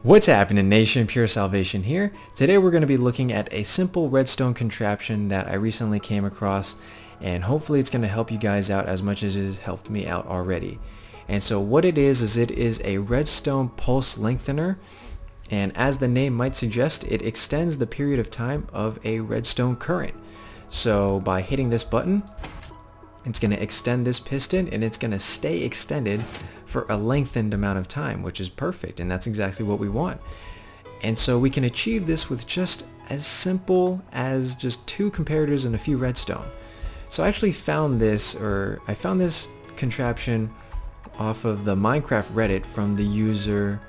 What's happening, Nation? Pure Salvation here. Today we're going to be looking at a simple redstone contraption that I recently came across, and hopefully it's going to help you guys out as much as it has helped me out already. And so what it is it is a redstone pulse lengthener, and as the name might suggest, it extends the period of time of a redstone current. So by hitting this button, it's going to extend this piston, and it's going to stay extended for a lengthened amount of time, which is perfect, and that's exactly what we want. And so we can achieve this with just as simple as just 2 comparators and a few redstone. So I actually found this, I found this contraption off of the Minecraft Reddit from the user,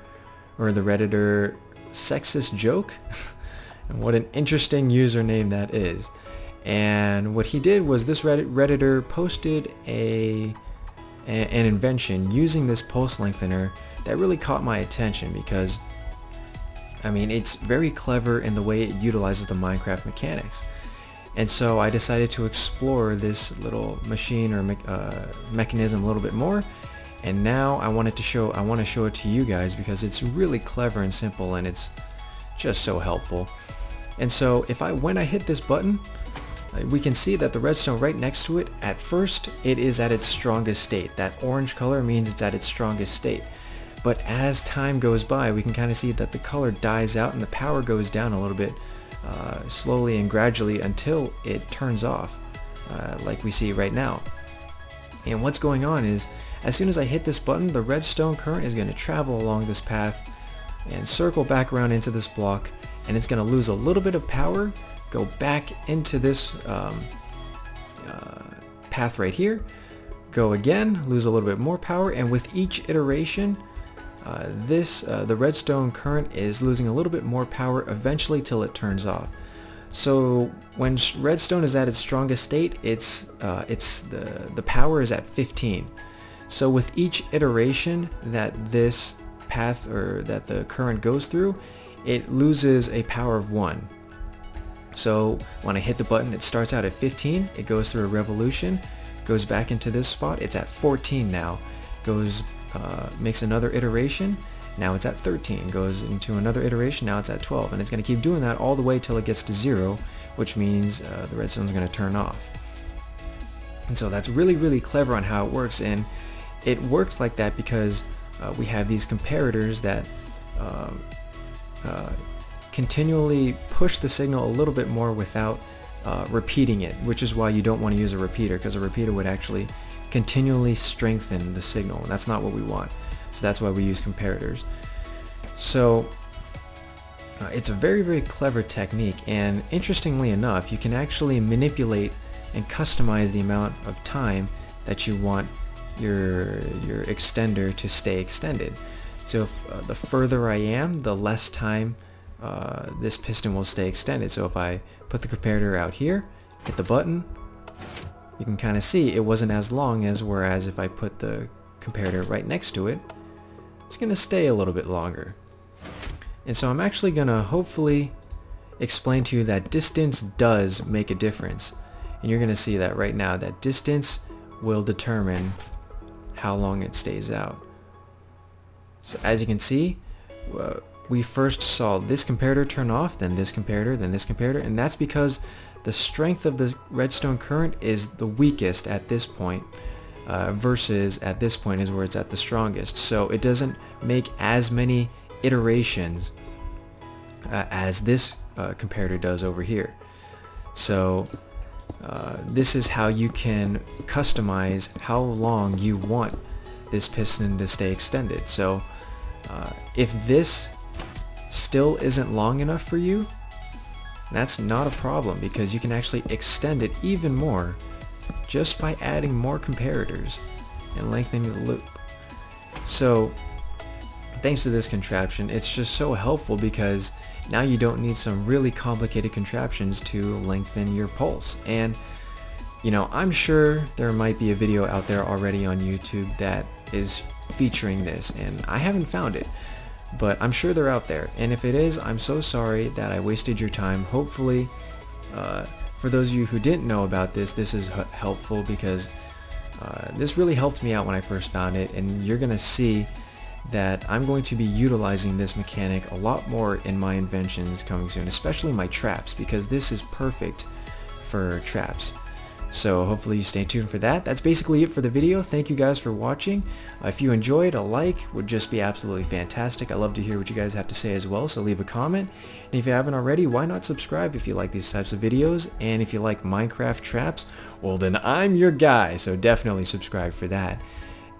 or the Redditor, Sexist Joke. And what an interesting username that is. And what he did was this Redditor posted an invention using this pulse lengthener that really caught my attention because, I mean, it's very clever in the way it utilizes the Minecraft mechanics. And so I decided to explore this little machine or mechanism a little bit more, and now I want to show it to you guys because it's really clever and simple, and it's just so helpful. And so when I hit this button, we can see that the redstone right next to it, at first it is at its strongest state. That orange color means it's at its strongest state. But as time goes by, we can kind of see that the color dies out and the power goes down a little bit slowly and gradually until it turns off, like we see right now. And what's going on is, as soon as I hit this button, the redstone current is going to travel along this path and circle back around into this block, and it's going to lose a little bit of power, go back into this path right here, go again, lose a little bit more power, and with each iteration the redstone current is losing a little bit more power eventually till it turns off. So when redstone is at its strongest state, the power is at 15. So with each iteration that this path, or that the current goes through, it loses a power of 1. So when I hit the button, it starts out at 15, it goes through a revolution, goes back into this spot, it's at 14 now, makes another iteration, now it's at 13, goes into another iteration, now it's at 12, and it's going to keep doing that all the way till it gets to 0, which means the redstone is going to turn off. And so that's really clever on how it works, and it works like that because we have these comparators that continually push the signal a little bit more without repeating it, which is why you don't want to use a repeater, because a repeater would actually continually strengthen the signal, and that's not what we want. So that's why we use comparators. So it's a very clever technique, and interestingly enough, you can actually manipulate and customize the amount of time that you want your extender to stay extended. So if, the further I am, the less time this piston will stay extended. So if I put the comparator out here, hit the button, you can kind of see it wasn't as long as, whereas if I put the comparator right next to it, it's going to stay a little bit longer. And so I'm actually going to hopefully explain to you that distance does make a difference. And you're going to see that right now, that distance will determine how long it stays out. So as you can see, we first saw this comparator turn off, then this comparator, then this comparator, and that's because the strength of the redstone current is the weakest at this point, versus at this point is where it's at the strongest. So it doesn't make as many iterations as this comparator does over here. So this is how you can customize how long you want this piston to stay extended. So if this still isn't long enough for you, that's not a problem, because you can actually extend it even more just by adding more comparators and lengthening the loop. So thanks to this contraption, it's just so helpful because now you don't need some really complicated contraptions to lengthen your pulse. And you know, I'm sure there might be a video out there already on YouTube that is featuring this, and I haven't found it, but I'm sure they're out there, and if it is, I'm so sorry that I wasted your time. Hopefully, for those of you who didn't know about this, this is helpful, because this really helped me out when I first found it, and you're gonna see that I'm going to be utilizing this mechanic a lot more in my inventions coming soon, especially my traps, because this is perfect for traps. So hopefully you stay tuned for that. That's basically it for the video. Thank you guys for watching. If you enjoyed, a like would just be absolutely fantastic. I love to hear what you guys have to say as well, so leave a comment. And if you haven't already, why not subscribe if you like these types of videos? And if you like Minecraft traps, well then I'm your guy, so definitely subscribe for that.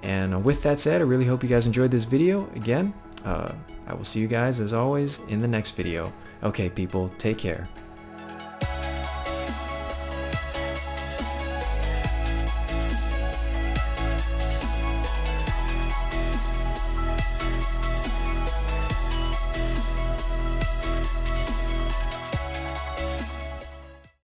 And with that said, I really hope you guys enjoyed this video. Again, I will see you guys as always in the next video. Okay people, take care.